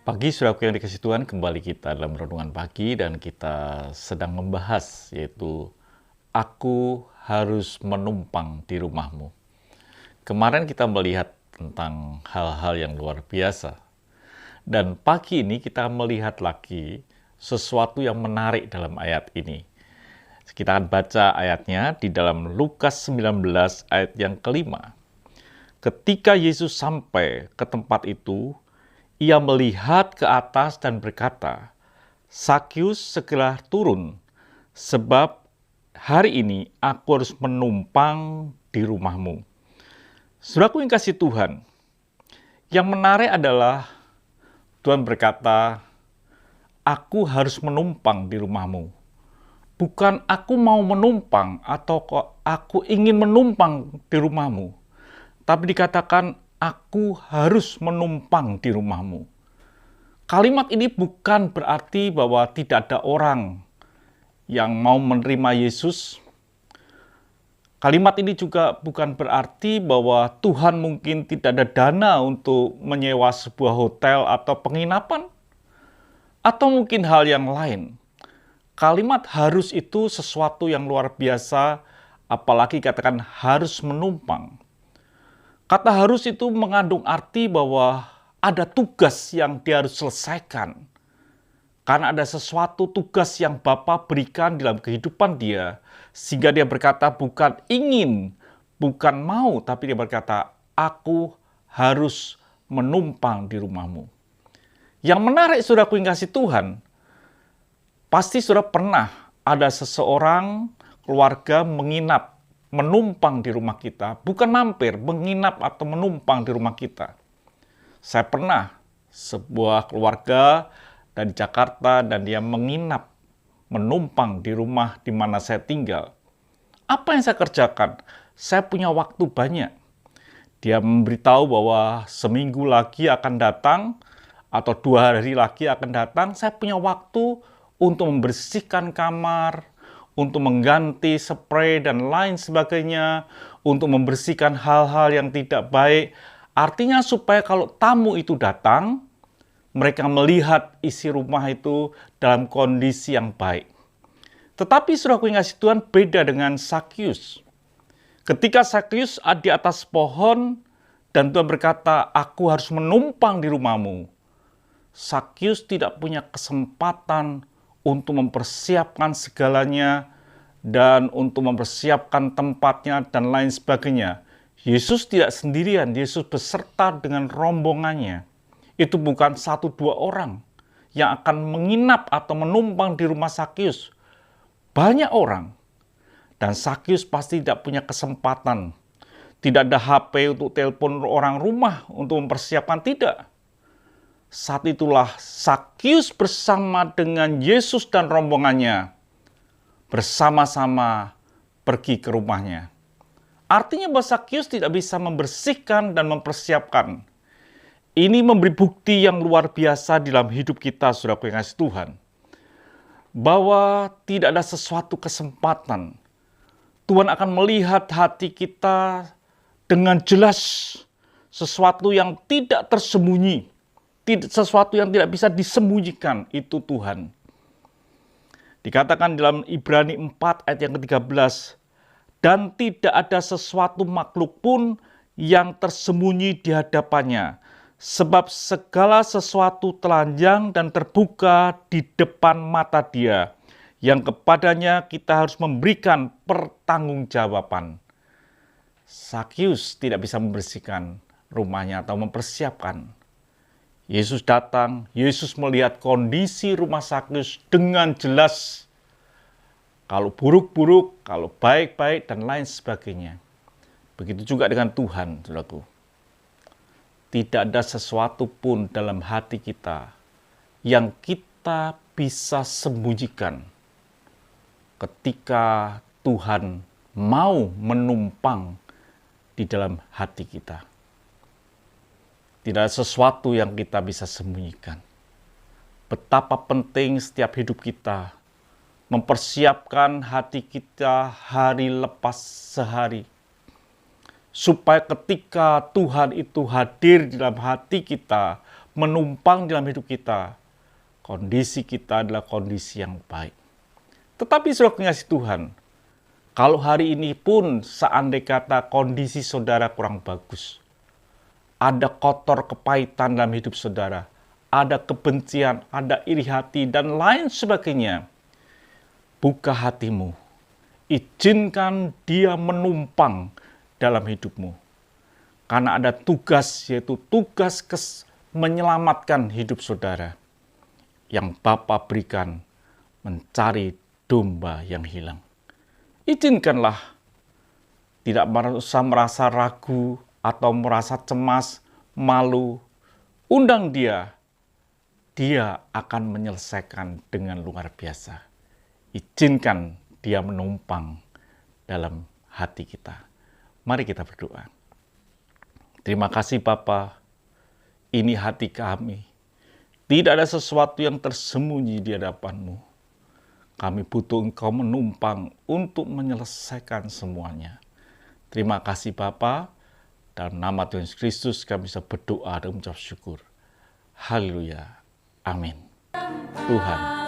Pagi saudaraku yang dikasih Tuhan, kembali kita dalam renungan pagi dan kita sedang membahas yaitu aku harus menumpang di rumahmu. Kemarin kita melihat tentang hal-hal yang luar biasa dan pagi ini kita melihat lagi sesuatu yang menarik dalam ayat ini. Kita akan baca ayatnya di dalam Lukas 19 ayat yang kelima. Ketika Yesus sampai ke tempat itu, ia melihat ke atas dan berkata, "Sakyus, segera turun, sebab hari ini aku harus menumpang di rumahmu." Saudaraku yang kasih Tuhan, yang menarik adalah Tuhan berkata, "Aku harus menumpang di rumahmu." Bukan aku mau menumpang atau kok aku ingin menumpang di rumahmu, tapi dikatakan aku harus menumpang di rumahmu. Kalimat ini bukan berarti bahwa tidak ada orang yang mau menerima Yesus. Kalimat ini juga bukan berarti bahwa Tuhan mungkin tidak ada dana untuk menyewa sebuah hotel atau penginapan, atau mungkin hal yang lain. Kalimat harus itu sesuatu yang luar biasa, apalagi katakan harus menumpang. Kata harus itu mengandung arti bahwa ada tugas yang dia harus selesaikan. Karena ada sesuatu tugas yang Bapa berikan dalam kehidupan dia, sehingga dia berkata bukan ingin, bukan mau, tapi dia berkata, aku harus menumpang di rumahmu. Yang menarik saudaraku yang kasih Tuhan, pasti saudara pernah ada seseorang keluarga menginap, menumpang di rumah kita, bukan mampir, menginap atau menumpang di rumah kita. Saya pernah sebuah keluarga dari Jakarta dan dia menginap, menumpang di rumah di mana saya tinggal. Apa yang saya kerjakan? Saya punya waktu banyak. Dia memberitahu bahwa seminggu lagi akan datang atau 2 hari lagi akan datang. Saya punya waktu untuk membersihkan kamar, untuk mengganti spray dan lain sebagainya, untuk membersihkan hal-hal yang tidak baik. Artinya supaya kalau tamu itu datang, mereka melihat isi rumah itu dalam kondisi yang baik. Tetapi saudaraku yang kasih Tuhan, beda dengan Sakyus. Ketika Sakyus ada di atas pohon dan Tuhan berkata, aku harus menumpang di rumahmu. Sakyus tidak punya kesempatan untuk mempersiapkan segalanya dan untuk mempersiapkan tempatnya dan lain sebagainya. Yesus tidak sendirian, Yesus beserta dengan rombongannya. Itu bukan 1-2 orang yang akan menginap atau menumpang di rumah Sakyus. Banyak orang. Dan Sakyus pasti tidak punya kesempatan. Tidak ada HP untuk telepon orang rumah untuk mempersiapkan, tidak. Saat itulah Sakyus bersama dengan Yesus dan rombongannya bersama-sama pergi ke rumahnya. Artinya bahwa Sakyus tidak bisa membersihkan dan mempersiapkan. Ini memberi bukti yang luar biasa dalam hidup kita, saudaraku yang kasih Tuhan. Bahwa tidak ada sesuatu kesempatan. Tuhan akan melihat hati kita dengan jelas. Sesuatu yang tidak tersembunyi. Sesuatu yang tidak bisa disembunyikan, itu Tuhan. Dikatakan dalam Ibrani 4 ayat yang ke-13, dan tidak ada sesuatu makhluk pun yang tersembunyi di hadapannya, sebab segala sesuatu telanjang dan terbuka di depan mata Dia, yang kepadanya kita harus memberikan pertanggungjawaban. Sakyus tidak bisa membersihkan rumahnya atau mempersiapkan. Yesus datang, Yesus melihat kondisi rumah Sakyus dengan jelas. Kalau buruk-buruk, kalau baik-baik, dan lain sebagainya. Begitu juga dengan Tuhan, saudaraku. Tidak ada sesuatu pun dalam hati kita yang kita bisa sembunyikan ketika Tuhan mau menumpang di dalam hati kita. Tidak ada sesuatu yang kita bisa sembunyikan. Betapa penting setiap hidup kita mempersiapkan hati kita hari lepas sehari. Supaya ketika Tuhan itu hadir di dalam hati kita, menumpang dalam hidup kita, kondisi kita adalah kondisi yang baik. Tetapi saudara kekasih Tuhan, kalau hari ini pun seandai kata kondisi saudara kurang bagus, ada kotor kepahitan dalam hidup saudara, ada kebencian, ada iri hati, dan lain sebagainya, buka hatimu, izinkan dia menumpang dalam hidupmu. Karena ada tugas, yaitu tugas menyelamatkan hidup saudara yang Bapa berikan, mencari domba yang hilang. Izinkanlah tidak usah merasa ragu atau merasa cemas, malu. Undang dia akan menyelesaikan dengan luar biasa. Izinkan dia menumpang dalam hati kita. Mari kita berdoa. Terima kasih Bapa, ini hati kami. Tidak ada sesuatu yang tersembunyi di hadapan-Mu. Kami butuh Engkau menumpang untuk menyelesaikan semuanya. Terima kasih Bapa, dalam nama Tuhan Yesus Kristus kami bisa berdoa dan mengucap syukur. Haleluya. Amin. Tuhan